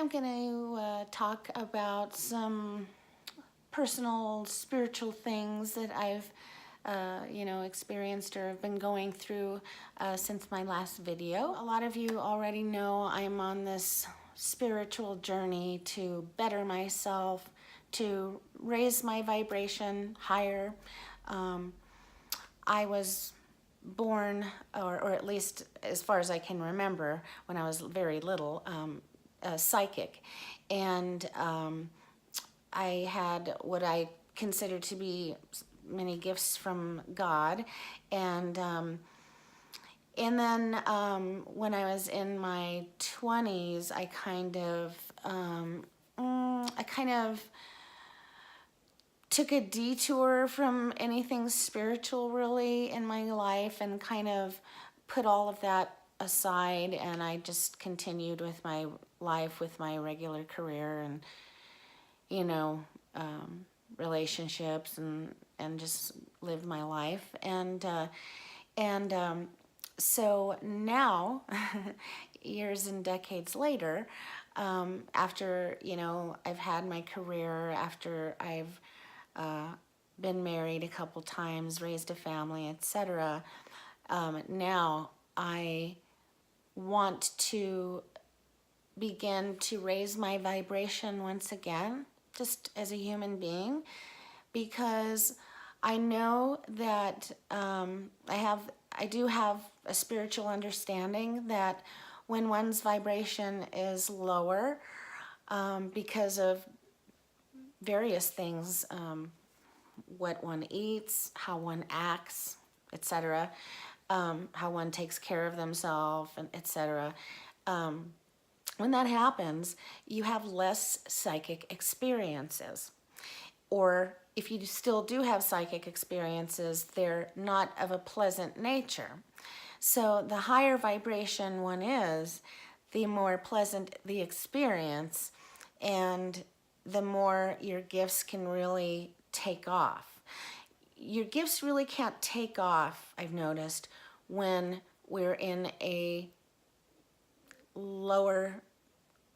I'm going to talk about some personal spiritual things that I've experienced or have been going through since my last video. A lot of you already know I'm on this spiritual journey to better myself, to raise my vibration higher. I was born, or at least as far as I can remember, when I was very little, psychic. And I had what I consider to be many gifts from God. And then when I was in my 20s, I kind of took a detour from anything spiritual really in my life and kind of put all of that aside, and I just continued with my life, with my regular career and relationships, and just lived my life. So now years and decades later, after I've had my career, after I've been married a couple times, raised a family, etc. Now I want to begin to raise my vibration once again, just as a human being, because I know that I do have a spiritual understanding that when one's vibration is lower, because of various things, what one eats, how one acts, etc., how one takes care of themselves, and etc. When that happens, you have less psychic experiences. Or if you still do have psychic experiences, they're not of a pleasant nature. So the higher vibration one is, the more pleasant the experience, and the more your gifts can really take off. Your gifts really can't take off, I've noticed, when we're in a lower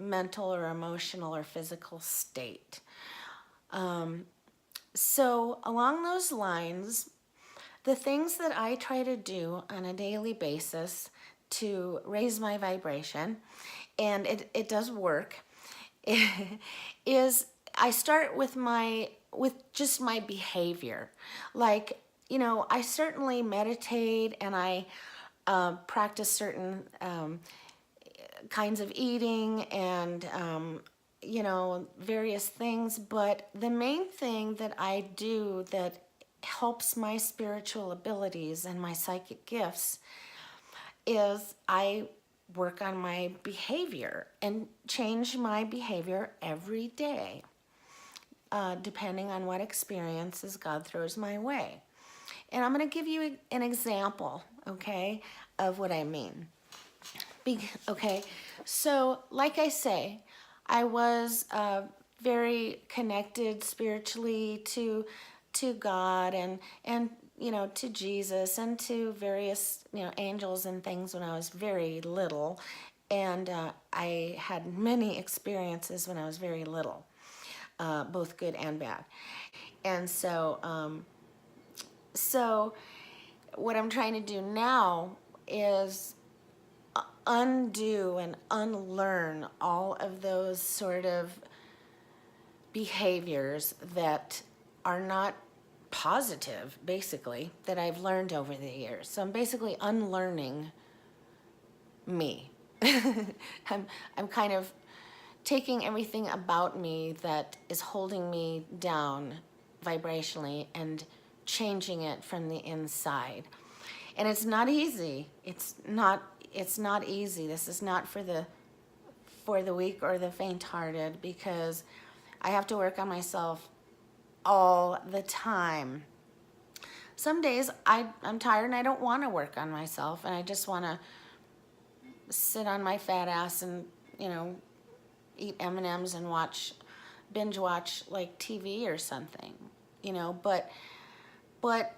mental or emotional or physical state. So along those lines, the things that I try to do on a daily basis to raise my vibration, and it does work, is I start with just my behavior. Like, I certainly meditate, and I practice certain kinds of eating and various things, but the main thing that I do that helps my spiritual abilities and my psychic gifts is I work on my behavior and change my behavior every day, depending on what experiences God throws my way. And I'm going to give you an example, okay, of what I mean. Okay, so like I say, I was very connected spiritually to God and to Jesus and to various angels and things when I was very little, and I had many experiences when I was very little, both good and bad. And so what I'm trying to do now is undo and unlearn all of those sort of behaviors that are not positive, basically, that I've learned over the years. So I'm basically unlearning me. I'm kind of taking everything about me that is holding me down vibrationally and changing it from the inside. And it's not easy. It's not easy. This is not for the weak or the faint-hearted, because I have to work on myself all the time. Some days I'm tired and I don't want to work on myself, and I just want to sit on my fat ass and eat M&Ms and binge watch like TV or something, but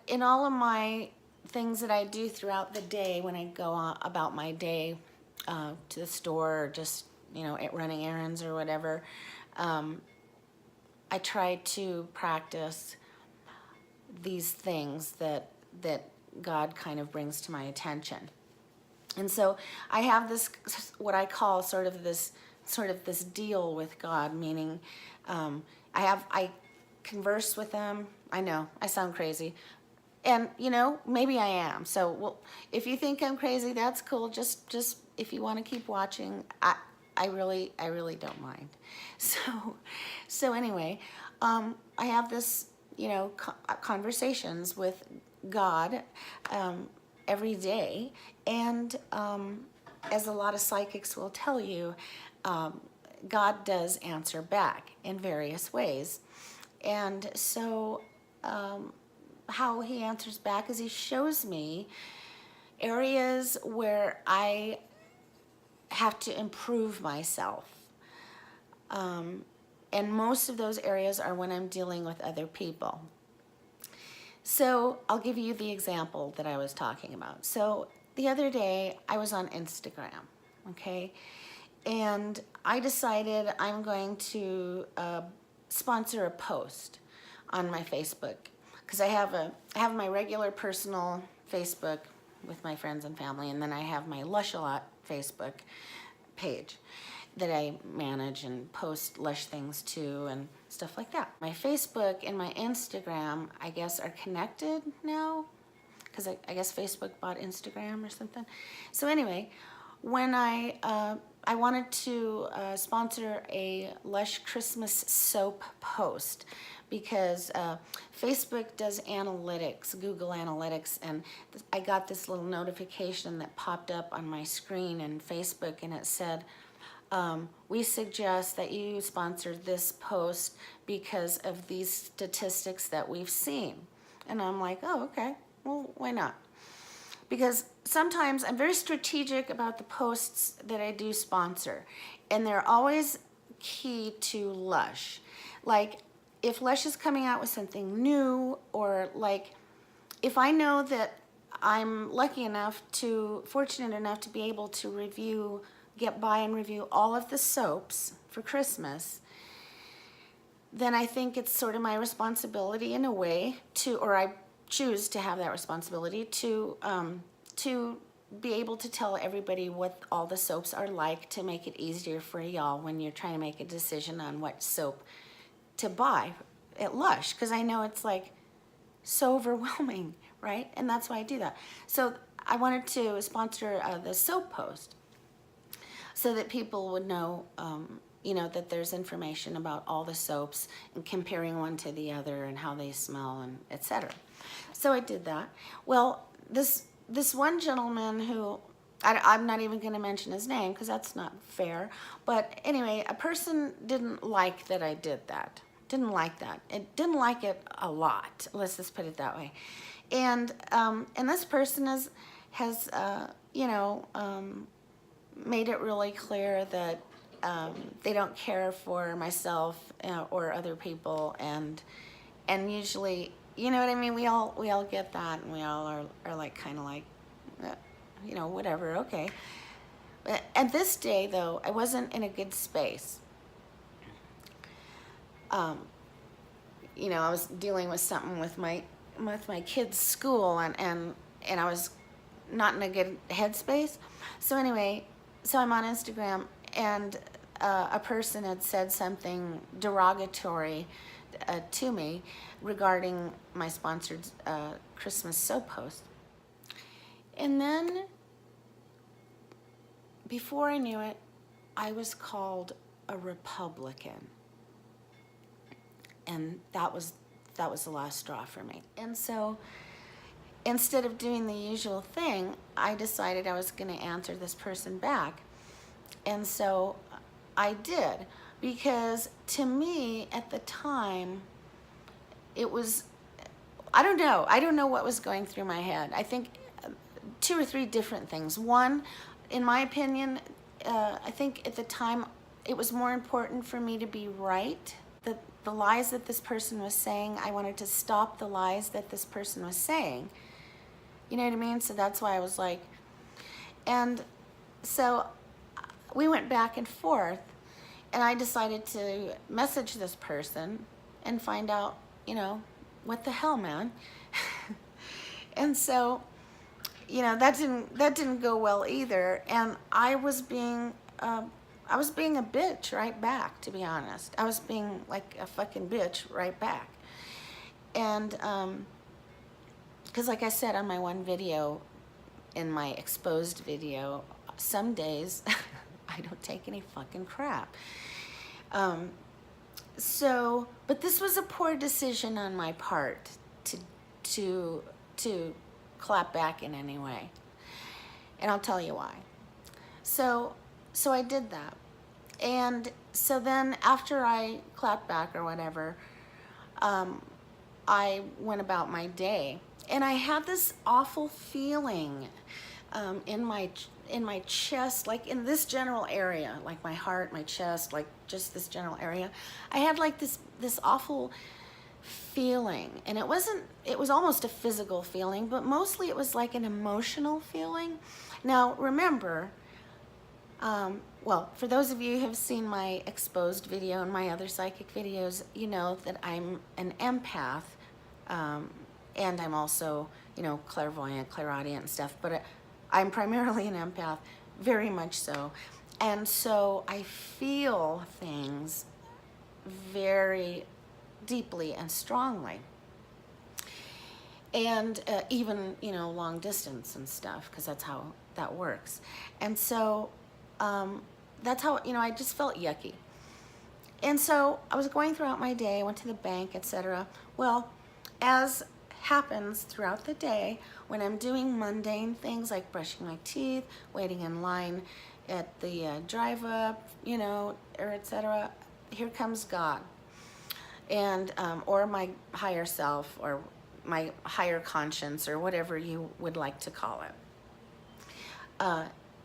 in all of my things that I do throughout the day, when I go about my day to the store, or just you know, running errands or whatever, I try to practice these things that God kind of brings to my attention. And so I have this, what I call sort of this deal with God, meaning I converse with him. I know I sound crazy, and you know, maybe I am. So, well, if you think I'm crazy, that's cool. Just if you want to keep watching, I really don't mind. So anyway, I have this, you know, conversations with God every day, and as a lot of psychics will tell you, God does answer back in various ways. And so how he answers back is he shows me areas where I have to improve myself. And most of those areas are when I'm dealing with other people. So I'll give you the example that I was talking about. So the other day I was on Instagram, okay? And I decided I'm going to sponsor a post on my Facebook, because I have my regular personal Facebook with my friends and family, and then I have my Lush a Lot Facebook page that I manage and post Lush things to and stuff like that. My Facebook and my Instagram, I guess, are connected now, because I guess Facebook bought Instagram or something. So anyway, when I wanted to sponsor a Lush Christmas soap post, because Facebook does analytics, Google Analytics, and I got this little notification that popped up on my screen in Facebook, and it said, we suggest that you sponsor this post because of these statistics that we've seen. And I'm like, oh, okay, well, why not? Because sometimes I'm very strategic about the posts that I do sponsor, and they're always key to Lush. Like, if Lush is coming out with something new, or like, if I know that I'm fortunate enough to be able to get by and review all of the soaps for Christmas, then I think it's sort of my responsibility in a way or I choose to have that responsibility to be able to tell everybody what all the soaps are like, to make it easier for y'all when you're trying to make a decision on what soap to buy at Lush, because I know it's like so overwhelming, right? And that's why I do that. So I wanted to sponsor the soap post so that people would know, you know, that there's information about all the soaps and comparing one to the other and how they smell and etc. So I did that. Well, this one gentleman who, I'm not even going to mention his name because that's not fair, but anyway, a person didn't like that I did that. Didn't like that. It didn't like it a lot. Let's just put it that way. And this person has you know, made it really clear that they don't care for myself or other people, and usually, you know what I mean, we all get that, and we all are like kind of like, you know, whatever, okay. But at this day though, I wasn't in a good space. You know, I was dealing with something with my kids' school, and I was not in a good headspace. So anyway, so I'm on Instagram, and a person had said something derogatory to me regarding my sponsored Christmas soap post. And then, before I knew it, I was called a Republican. And that was the last straw for me. And so, instead of doing the usual thing, I decided I was going to answer this person back. And so I did, because to me at the time, it was, I don't know what was going through my head. I think 2 or 3 different things. One, in my opinion, I think at the time it was more important for me to be right. The lies that this person was saying, I wanted to stop the lies that this person was saying. You know what I mean? So that's why I was like, and so we went back and forth, and I decided to message this person and find out, you know, what the hell, man. And so, you know, that didn't go well either, and I was being a bitch right back, to be honest. I was being like a fucking bitch right back. And because like I said on my one video, in my exposed video, some days I don't take any fucking crap. So, but this was a poor decision on my part to clap back in any way, and I'll tell you why. So I did that, and so then after I clapped back or whatever, I went about my day, and I had this awful feeling in my chest, like in this general area, like my heart, my chest, like just this general area. I had like this awful feeling, and it was almost a physical feeling, but mostly it was like an emotional feeling. Now remember, well, for those of you who have seen my exposed video and my other psychic videos, you know that I'm an empath, and I'm also, you know, clairvoyant, clairaudient and stuff, but I'm primarily an empath, very much so. And so I feel things very deeply and strongly. And even, you know, long distance and stuff, because that's how that works. And so that's how, you know, I just felt yucky. And so I was going throughout my day, I went to the bank, etc. Well, as happens throughout the day, when I'm doing mundane things like brushing my teeth, waiting in line at the drive up, you know, or etc., here comes God, and or my higher self, or my higher conscience, or whatever you would like to call it.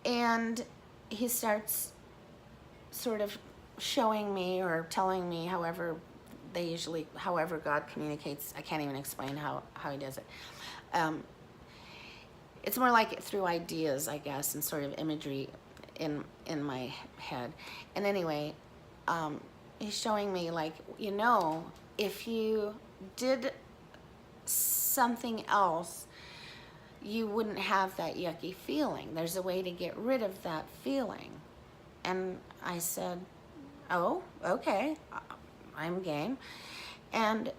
And he starts sort of showing me or telling me, however God communicates. I can't even explain how he does it. It's more like through ideas, I guess, and sort of imagery in my head. And anyway, he's showing me, like, you know, if you did something else, you wouldn't have that yucky feeling. There's a way to get rid of that feeling. And I said, oh, okay, I'm game. And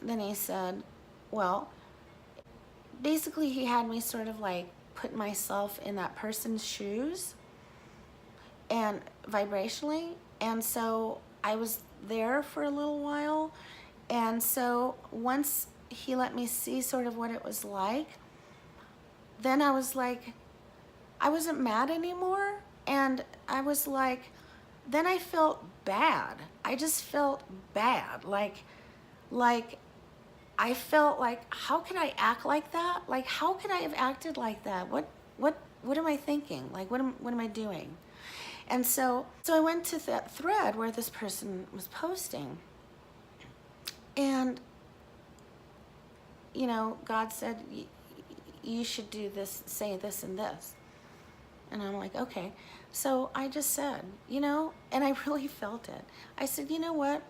then he said, well, basically he had me sort of like put myself in that person's shoes, and vibrationally. And so I was there for a little while. And so once he let me see sort of what it was like, then I was like, I wasn't mad anymore. And I was like, then I felt bad. I just felt bad. Like I felt like, how could I act like that? Like, how could I have acted like that? What am I thinking? Like, what am I doing? And so I went to that thread where this person was posting, and, you know, God said, you should do this, say this and this. And I'm like, okay. So I just said, you know, and I really felt it. I said, you know what?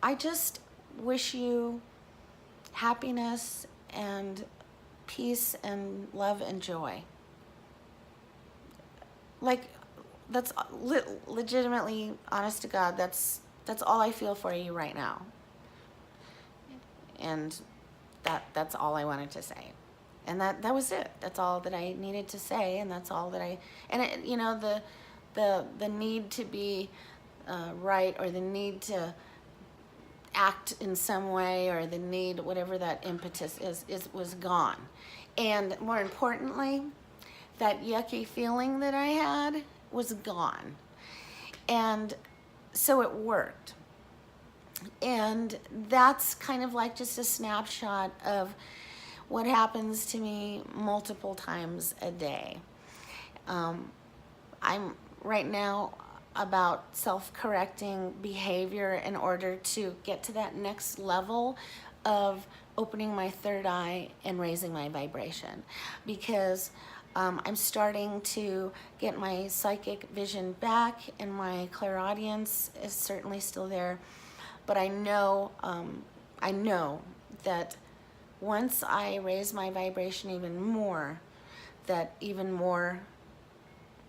I just wish you happiness and peace and love and joy. Like, that's legitimately, honest to God, that's all I feel for you right now. And that's all I wanted to say. And that was it. That's all that I needed to say, and that's all that you know, the need to be right, or the need to act in some way, or the need, whatever that impetus was gone. And more importantly, that yucky feeling that I had was gone. And so it worked. And that's kind of like just a snapshot of what happens to me multiple times a day. I'm right now about self-correcting behavior in order to get to that next level of opening my third eye and raising my vibration, because I'm starting to get my psychic vision back, and my clairaudience is certainly still there. But I know that once I raise my vibration even more, that even more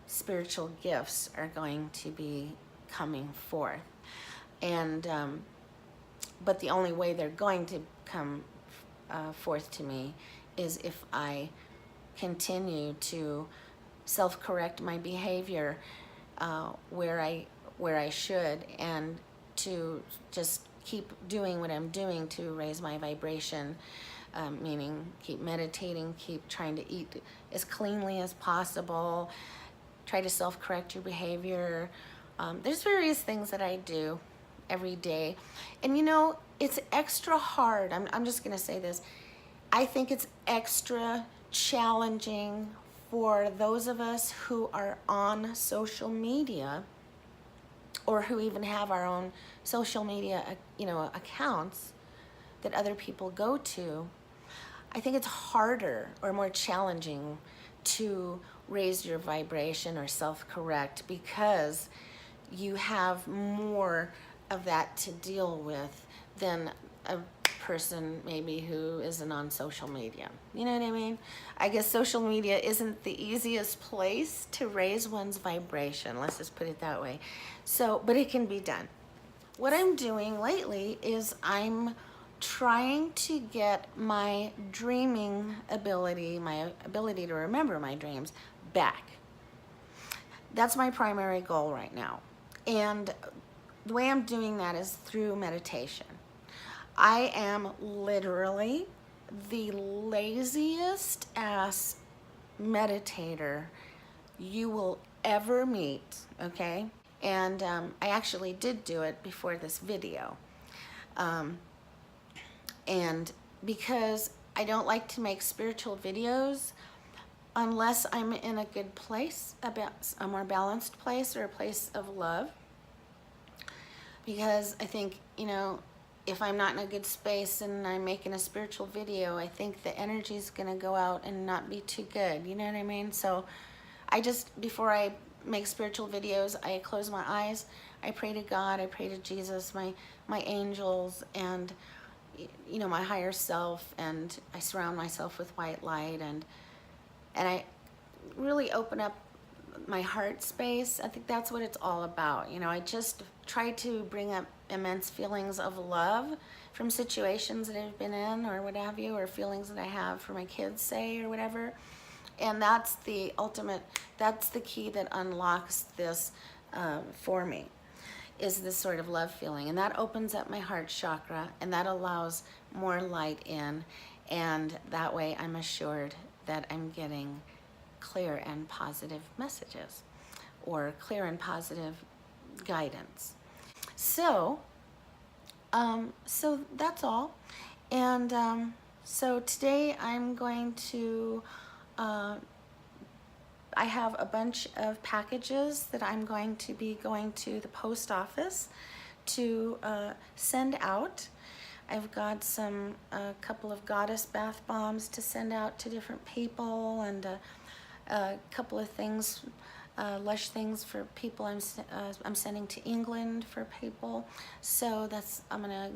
spiritual gifts are going to be coming forth. And but the only way they're going to come forth to me is if I continue to self-correct my behavior where I should, and to just keep doing what I'm doing to raise my vibration, meaning keep meditating, keep trying to eat as cleanly as possible, try to self-correct your behavior. There's various things that I do every day. And you know, it's extra hard. I'm just going to say this. I think it's extra challenging for those of us who are on social media, or who even have our own social media, accounts that other people go to. I think it's harder or more challenging to raise your vibration or self-correct, because you have more of that to deal with than a person maybe who isn't on social media. You know what I mean? I guess social media isn't the easiest place to raise one's vibration. Let's just put it that way. So, but it can be done. What I'm doing lately is I'm trying to get my dreaming ability, my ability to remember my dreams back. That's my primary goal right now. And the way I'm doing that is through meditation. I am literally the laziest ass meditator you will ever meet, okay? And I actually did do it before this video. And because I don't like to make spiritual videos unless I'm in a good place, a more balanced place, or a place of love. Because I think, if I'm not in a good space and I'm making a spiritual video, I think the energy is going to go out and not be too good. You know what I mean? So I just, before I make spiritual videos, I close my eyes, I pray to God, I pray to Jesus, my angels, and my higher self, and I surround myself with white light, and I really open up my heart space. I think that's what it's all about. I just try to bring up immense feelings of love from situations that I've been in, or what have you, or feelings that I have for my kids, say, or whatever. And that's the ultimate, that's the key that unlocks this for me, is this sort of love feeling. And that opens up my heart chakra, and that allows more light in. And that way I'm assured that I'm getting clear and positive messages, or clear and positive guidance. So, so that's all. And so today I'm going to, I have a bunch of packages that I'm going to be going to the post office to send out. I've got a couple of goddess bath bombs to send out to different people, and a couple of things, lush things for people I'm sending to England for people. So I'm gonna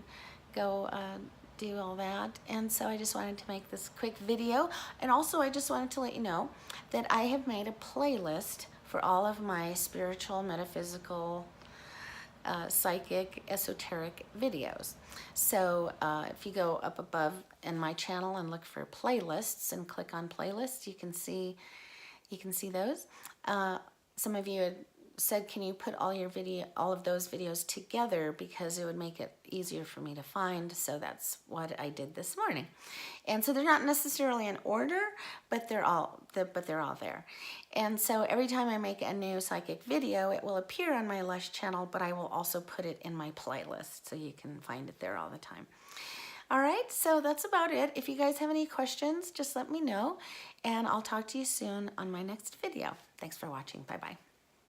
go do all that. And so I just wanted to make this quick video. And also I just wanted to let you know that I have made a playlist for all of my spiritual, metaphysical, psychic, esoteric videos. So if you go up above in my channel and look for playlists and click on playlists, you can see those. Some of you had said, can you put all of those videos together, because it would make it easier for me to find. So that's what I did this morning. And so they're not necessarily in order, but they're all there. And so every time I make a new psychic video, it will appear on my Lush channel, but I will also put it in my playlist, so you can find it there all the time. All right, so that's about it. If you guys have any questions, just let me know, and I'll talk to you soon on my next video. Thanks for watching. Bye-bye.